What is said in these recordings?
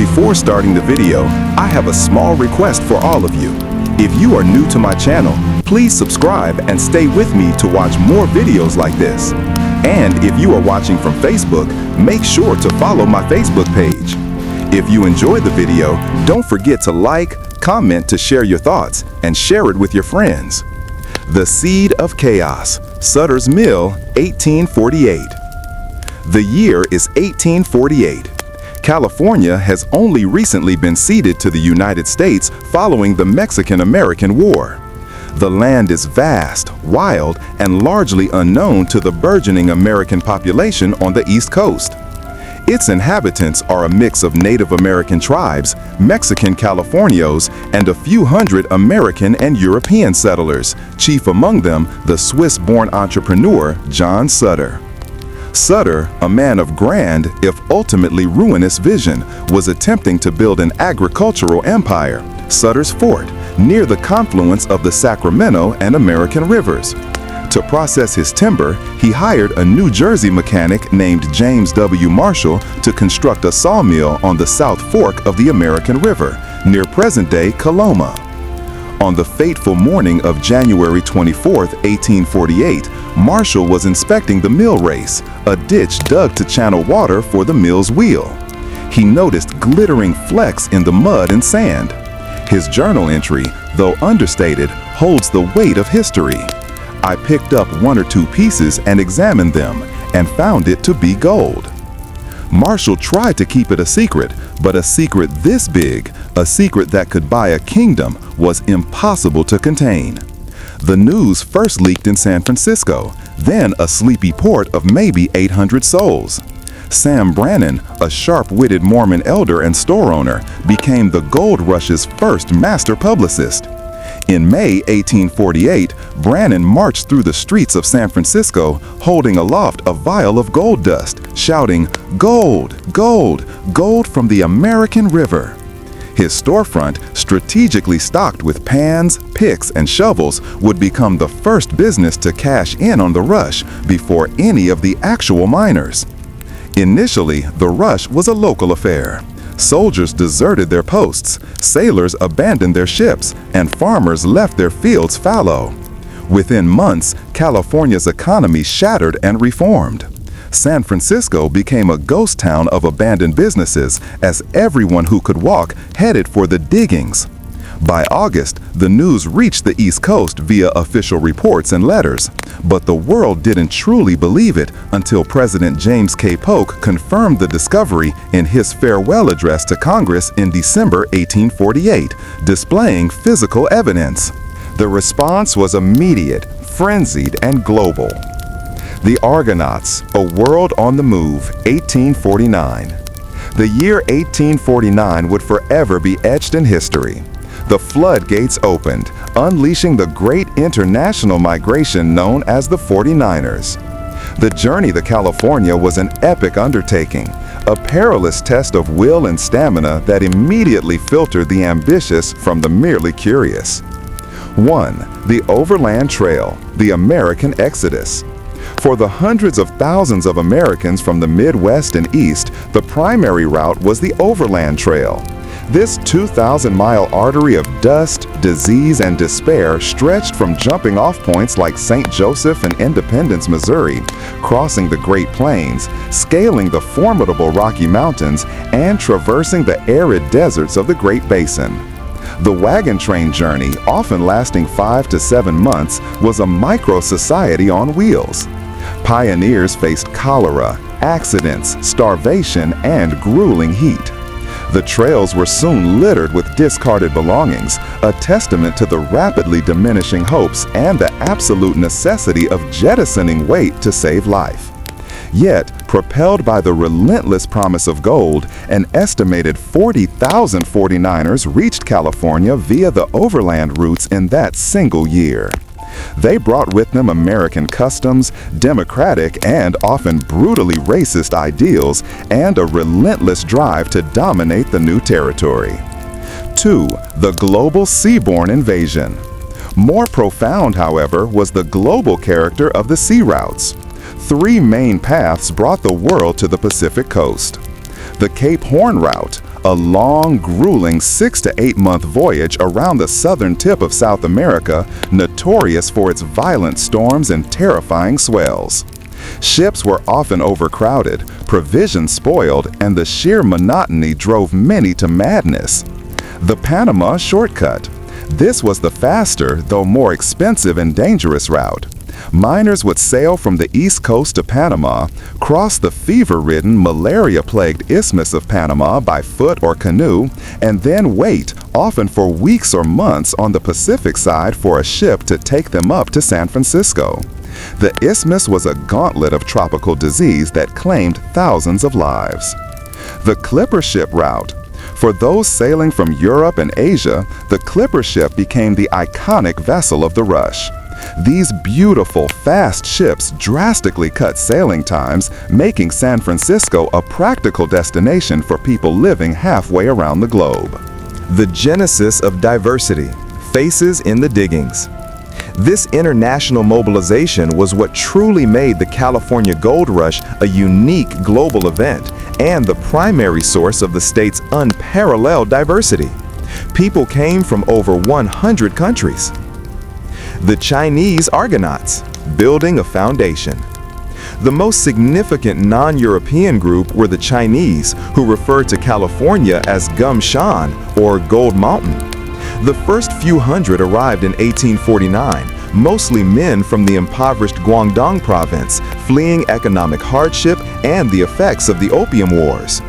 Before starting the video, I have a small request for all of you. If you are new to my channel, please subscribe and stay with me to watch more videos like this. And if you are watching from Facebook, make sure to follow my Facebook page. If you enjoyed the video, don't forget to like, comment to share your thoughts, and share it with your friends. The Seed of Chaos, Sutter's Mill, 1848. The year is 1848. California has only recently been ceded to the United States following the Mexican-American War. The land is vast, wild, and largely unknown to the burgeoning American population on the East Coast. Its inhabitants are a mix of Native American tribes, Mexican Californios, and a few hundred American and European settlers, chief among them the Swiss-born entrepreneur John Sutter. Sutter, a man of grand, if ultimately ruinous vision, was attempting to build an agricultural empire, Sutter's Fort, near the confluence of the Sacramento and American rivers. To process his timber, he hired a New Jersey mechanic named James W. Marshall to construct a sawmill on the South Fork of the American River, near present-day Coloma. On the fateful morning of January 24, 1848, Marshall was inspecting the mill race, a ditch dug to channel water for the mill's wheel. He noticed glittering flecks in the mud and sand. His journal entry, though understated, holds the weight of history. I picked up one or two pieces and examined them, and found it to be gold. Marshall tried to keep it a secret, but a secret this big, a secret that could buy a kingdom, was impossible to contain. The news first leaked in San Francisco, then a sleepy port of maybe 800 souls. Sam Brannan, a sharp-witted Mormon elder and store owner, became the gold rush's first master publicist. In May 1848, Brannan marched through the streets of San Francisco holding aloft a vial of gold dust, shouting, "Gold, gold, gold from the American River." His storefront, strategically stocked with pans, picks, and shovels, would become the first business to cash in on the rush before any of the actual miners. Initially, the rush was a local affair. Soldiers deserted their posts, sailors abandoned their ships, and farmers left their fields fallow. Within months, California's economy shattered and reformed. San Francisco became a ghost town of abandoned businesses as everyone who could walk headed for the diggings. By August, the news reached the East Coast via official reports and letters, but the world didn't truly believe it until President James K. Polk confirmed the discovery in his farewell address to Congress in December 1848, displaying physical evidence. The response was immediate, frenzied, and global. The Argonauts, A World on the Move, 1849. The year 1849 would forever be etched in history. The floodgates opened, unleashing the great international migration known as the 49ers. The journey to California was an epic undertaking, a perilous test of will and stamina that immediately filtered the ambitious from the merely curious. 1. The Overland Trail, the American Exodus. For the hundreds of thousands of Americans from the Midwest and East, the primary route was the Overland Trail. This 2,000-mile artery of dust, disease, and despair stretched from jumping-off points like St. Joseph and Independence, Missouri, crossing the Great Plains, scaling the formidable Rocky Mountains, and traversing the arid deserts of the Great Basin. The wagon train journey, often lasting 5 to 7 months, was a micro-society on wheels. Pioneers faced cholera, accidents, starvation, and grueling heat. The trails were soon littered with discarded belongings, a testament to the rapidly diminishing hopes and the absolute necessity of jettisoning weight to save life. Yet, propelled by the relentless promise of gold, an estimated 40,000 49ers reached California via the overland routes in that single year. They brought with them American customs, democratic and often brutally racist ideals, and a relentless drive to dominate the new territory. 2. The global seaborne invasion. More profound, however, was the global character of the sea routes. 3 main paths brought the world to the Pacific coast. The Cape Horn route, a long, grueling 6 to 8 month voyage around the southern tip of South America, notorious for its violent storms and terrifying swells. Ships were often overcrowded, provisions spoiled, and the sheer monotony drove many to madness. The Panama Shortcut. This was the faster, though more expensive and dangerous route. Miners would sail from the east coast to Panama, cross the fever-ridden, malaria-plagued Isthmus of Panama by foot or canoe, and then wait, often for weeks or months, on the Pacific side for a ship to take them up to San Francisco. The Isthmus was a gauntlet of tropical disease that claimed thousands of lives. The clipper ship route. For those sailing from Europe and Asia, the clipper ship became the iconic vessel of the rush. These beautiful, fast ships drastically cut sailing times, making San Francisco a practical destination for people living halfway around the globe. The genesis of diversity. Faces in the diggings. This international mobilization was what truly made the California Gold Rush a unique global event and the primary source of the state's unparalleled diversity. People came from over 100 countries. The Chinese Argonauts, building a foundation. The most significant non-European group were the Chinese, who referred to California as Gum Shan, or Gold Mountain. The first few hundred arrived in 1849, mostly men from the impoverished Guangdong province, fleeing economic hardship and the effects of the Opium Wars.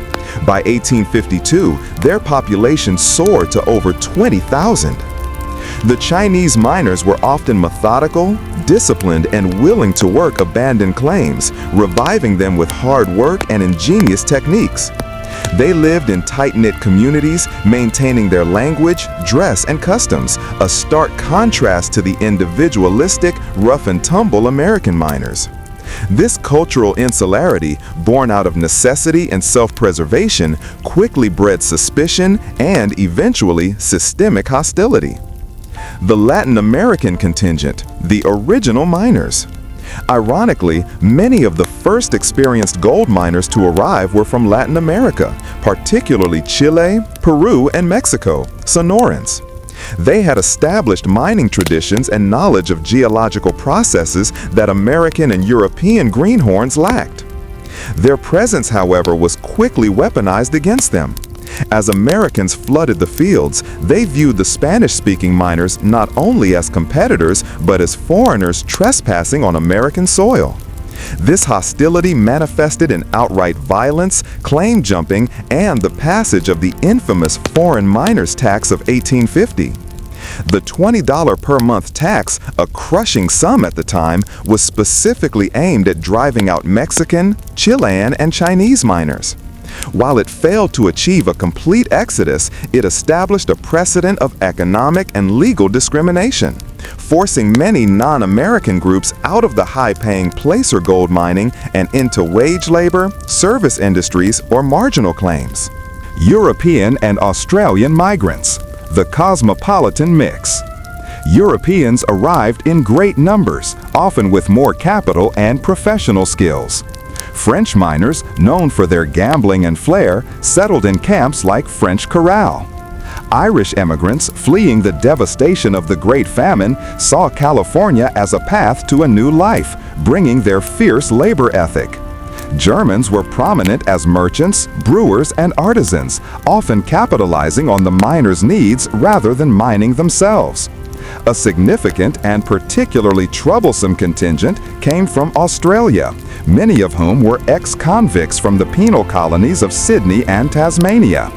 By 1852, their population soared to over 20,000. The Chinese miners were often methodical, disciplined, and willing to work abandoned claims, reviving them with hard work and ingenious techniques. They lived in tight-knit communities, maintaining their language, dress, and customs, a stark contrast to the individualistic, rough-and-tumble American miners. This cultural insularity, born out of necessity and self-preservation, quickly bred suspicion and, eventually, systemic hostility. The Latin American contingent, the original miners. Ironically, many of the first experienced gold miners to arrive were from Latin America, particularly Chile, Peru, and Mexico, Sonorans. They had established mining traditions and knowledge of geological processes that American and European greenhorns lacked. Their presence, however, was quickly weaponized against them. As Americans flooded the fields, they viewed the Spanish-speaking miners not only as competitors, but as foreigners trespassing on American soil. This hostility manifested in outright violence, claim jumping, and the passage of the infamous Foreign Miners Tax of 1850. The $20 per month tax, a crushing sum at the time, was specifically aimed at driving out Mexican, Chilean, and Chinese miners. While it failed to achieve a complete exodus, it established a precedent of economic and legal discrimination, forcing many non-American groups out of the high-paying placer gold mining and into wage labor, service industries, or marginal claims. European and Australian migrants, the cosmopolitan mix. Europeans arrived in great numbers, often with more capital and professional skills. French miners, known for their gambling and flair, settled in camps like French Corral. Irish immigrants, fleeing the devastation of the Great Famine, saw California as a path to a new life, bringing their fierce labor ethic. Germans were prominent as merchants, brewers, and artisans, often capitalizing on the miners' needs rather than mining themselves. A significant and particularly troublesome contingent came from Australia, many of whom were ex-convicts from the penal colonies of Sydney and Tasmania.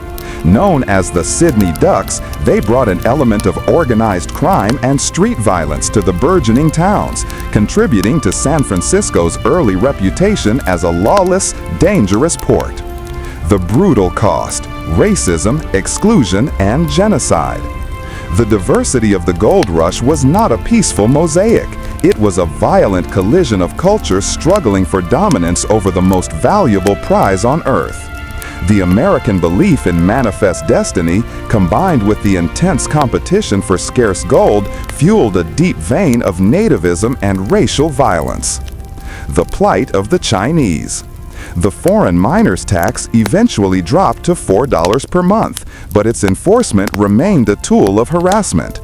Known as the Sydney Ducks, they brought an element of organized crime and street violence to the burgeoning towns, contributing to San Francisco's early reputation as a lawless, dangerous port. The brutal cost: racism, exclusion, and genocide. The diversity of the gold rush was not a peaceful mosaic. It was a violent collision of cultures struggling for dominance over the most valuable prize on earth. The American belief in manifest destiny, combined with the intense competition for scarce gold, fueled a deep vein of nativism and racial violence. The plight of the Chinese. The foreign miners tax eventually dropped to $4 per month, but its enforcement remained a tool of harassment.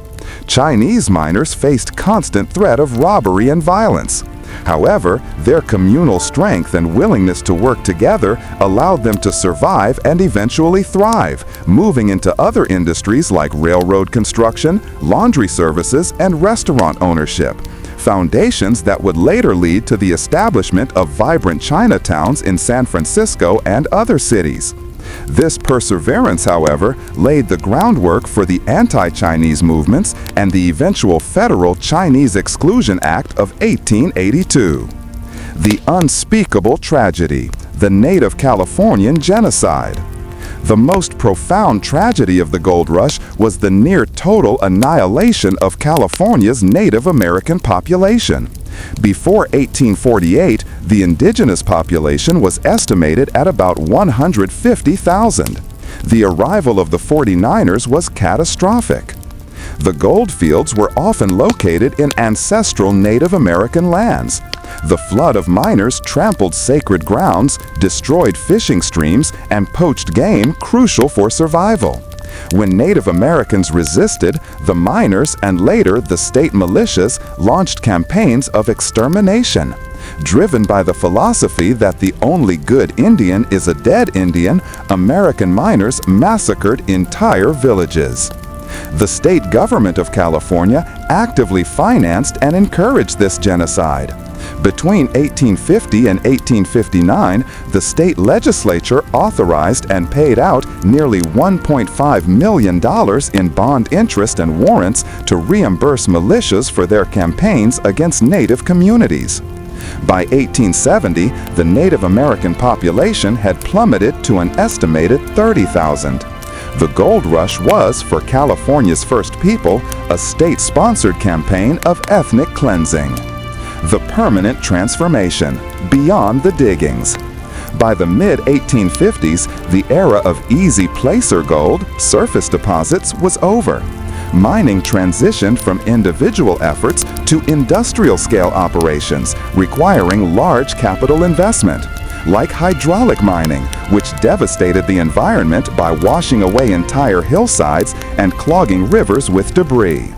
Chinese miners faced constant threat of robbery and violence. However, their communal strength and willingness to work together allowed them to survive and eventually thrive, moving into other industries like railroad construction, laundry services, and restaurant ownership, foundations that would later lead to the establishment of vibrant Chinatowns in San Francisco and other cities. This perseverance, however, laid the groundwork for the anti-Chinese movements and the eventual Federal Chinese Exclusion Act of 1882. The unspeakable tragedy, the Native Californian genocide. The most profound tragedy of the gold rush was the near-total annihilation of California's Native American population. Before 1848, the indigenous population was estimated at about 150,000. The arrival of the 49ers was catastrophic. The gold fields were often located in ancestral Native American lands. The flood of miners trampled sacred grounds, destroyed fishing streams, and poached game crucial for survival. When Native Americans resisted, the miners and later the state militias launched campaigns of extermination. Driven by the philosophy that the only good Indian is a dead Indian, American miners massacred entire villages. The state government of California actively financed and encouraged this genocide. Between 1850 and 1859, the state legislature authorized and paid out nearly $1.5 million in bond interest and warrants to reimburse militias for their campaigns against Native communities. By 1870, the Native American population had plummeted to an estimated 30,000. The gold rush was, for California's first people, a state-sponsored campaign of ethnic cleansing. The permanent transformation, beyond the diggings. By the mid-1850s, the era of easy placer gold, surface deposits, was over. Mining transitioned from individual efforts to industrial-scale operations, requiring large capital investment, like hydraulic mining, which devastated the environment by washing away entire hillsides and clogging rivers with debris.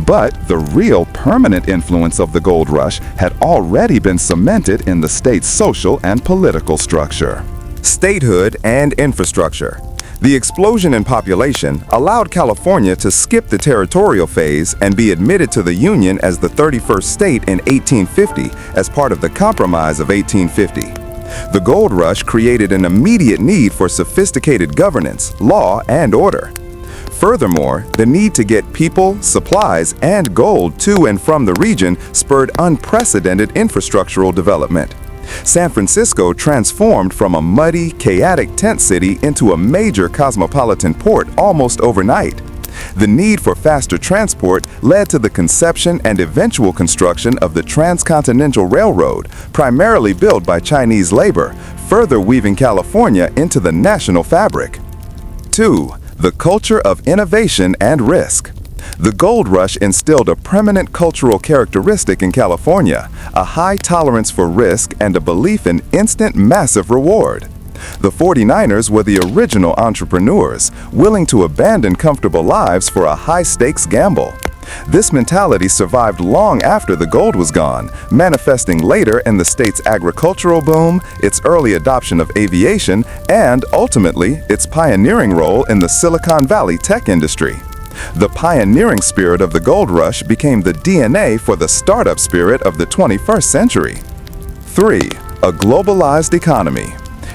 But the real permanent influence of the gold rush had already been cemented in the state's social and political structure. Statehood and infrastructure. The explosion in population allowed California to skip the territorial phase and be admitted to the Union as the 31st state in 1850 as part of the Compromise of 1850. The gold rush created an immediate need for sophisticated governance, law, and order. Furthermore, the need to get people, supplies, and gold to and from the region spurred unprecedented infrastructural development. San Francisco transformed from a muddy, chaotic tent city into a major cosmopolitan port almost overnight. The need for faster transport led to the conception and eventual construction of the Transcontinental Railroad, primarily built by Chinese labor, further weaving California into the national fabric. 2. The culture of innovation and risk. The gold rush instilled a permanent cultural characteristic in California, a high tolerance for risk and a belief in instant massive reward. The 49ers were the original entrepreneurs, willing to abandon comfortable lives for a high-stakes gamble. This mentality survived long after the gold was gone, manifesting later in the state's agricultural boom, its early adoption of aviation, and ultimately, its pioneering role in the Silicon Valley tech industry. The pioneering spirit of the gold rush became the DNA for the startup spirit of the 21st century. 3. A globalized economy.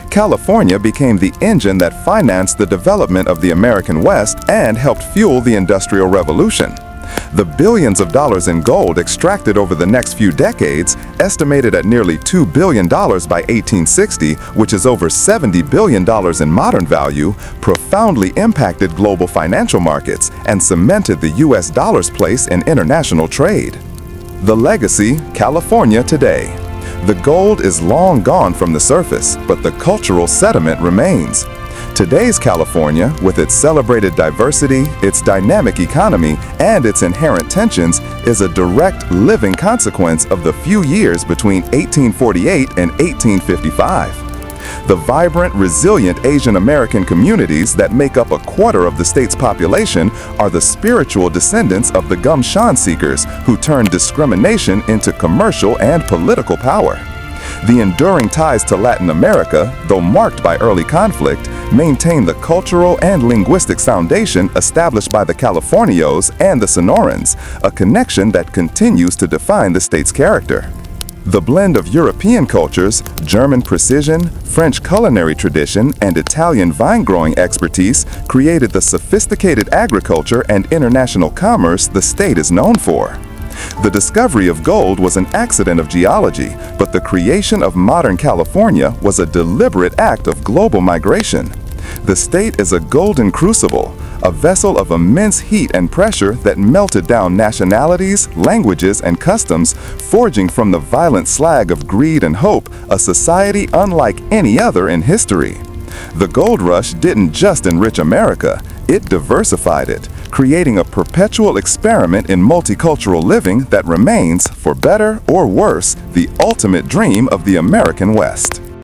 California became the engine that financed the development of the American West and helped fuel the Industrial Revolution. The billions of dollars in gold extracted over the next few decades, estimated at nearly $2 billion by 1860, which is over $70 billion in modern value, profoundly impacted global financial markets and cemented the U.S. dollar's place in international trade. The legacy, California today. The gold is long gone from the surface, but the cultural sediment remains. Today's California, with its celebrated diversity, its dynamic economy, and its inherent tensions, is a direct, living consequence of the few years between 1848 and 1855. The vibrant, resilient Asian American communities that make up a quarter of the state's population are the spiritual descendants of the Gum Shan seekers who turned discrimination into commercial and political power. The enduring ties to Latin America, though marked by early conflict, maintain the cultural and linguistic foundation established by the Californios and the Sonorans, a connection that continues to define the state's character. The blend of European cultures, German precision, French culinary tradition, and Italian vine-growing expertise created the sophisticated agriculture and international commerce the state is known for. The discovery of gold was an accident of geology, but the creation of modern California was a deliberate act of global migration. The state is a golden crucible, a vessel of immense heat and pressure that melted down nationalities, languages, and customs, forging from the violent slag of greed and hope a society unlike any other in history. The gold rush didn't just enrich America, it diversified it, creating a perpetual experiment in multicultural living that remains, for better or worse, the ultimate dream of the American West.